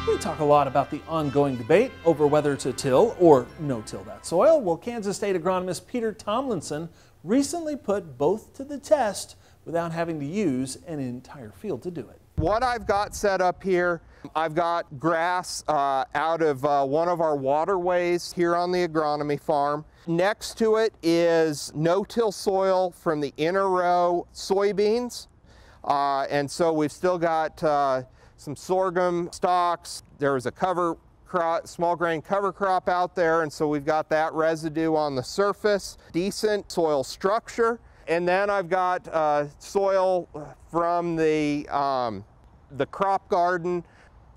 We talk a lot about the ongoing debate over whether to till or no-till that soil. Well, Kansas State agronomist Peter Tomlinson recently put both to the test without having to use an entire field to do it. What I've got set up here, I've got grass out of one of our waterways here on the agronomy farm. Next to it is no-till soil from the inner row soybeans. And so we've still got some sorghum stalks. There was a cover crop, small grain cover crop out there, and so we've got that residue on the surface. Decent soil structure. And then I've got soil from the crop garden.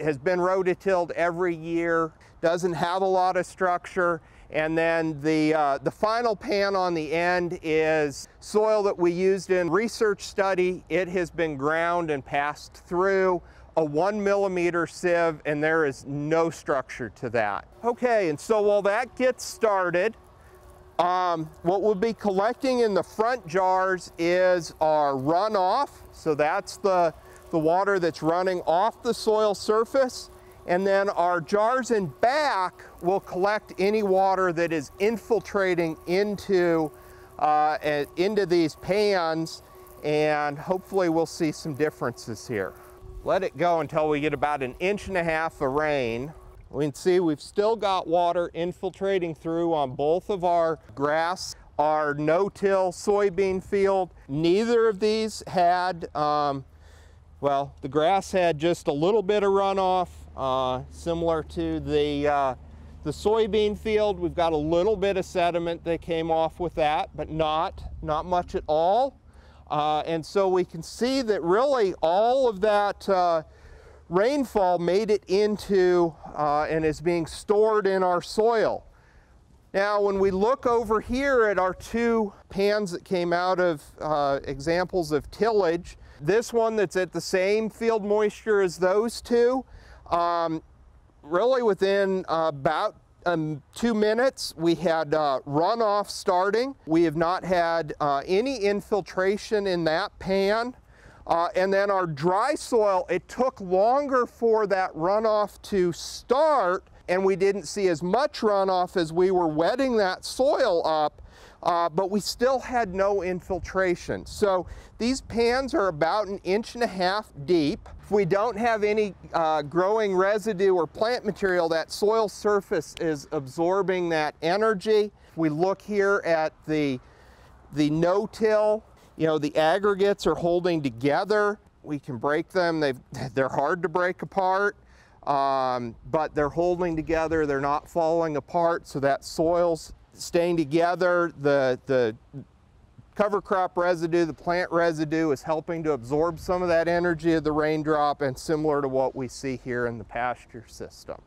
Has been rototilled every year, doesn't have a lot of structure. And then the final pan on the end is soil that we used in research study. It has been ground and passed through a 1 millimeter sieve, and there is no structure to that. Okay, and so while that gets started, what we'll be collecting in the front jars is our runoff. So that's the water that's running off the soil surface. And then our jars in back will collect any water that is infiltrating into these pans, and hopefully we'll see some differences here. Let it go until we get about 1.5 inches of rain. We can see we've still got water infiltrating through on both of our grass. Our no-till soybean field, neither of these had, well, the grass had just a little bit of runoff, similar to the soybean field. We've got a little bit of sediment that came off with that, but not much at all. And so we can see that really all of that rainfall made it into and is being stored in our soil. Now, when we look over here at our two pans that came out of examples of tillage, this one that's at the same field moisture as those two, really within about 2 minutes, we had runoff starting. We have not had any infiltration in that pan. And then our dry soil, it took longer for that runoff to start, and we didn't see as much runoff as we were wetting that soil up, but we still had no infiltration. So these pans are about 1.5 inches deep. If we don't have any growing residue or plant material, that soil surface is absorbing that energy. If we look here at the no-till, you know, the aggregates are holding together. We can break them. They're hard to break apart, but they're holding together. They're not falling apart, so that soil's staying together. The cover crop residue, the plant residue is helping to absorb some of that energy of the raindrop, and similar to what we see here in the pasture system.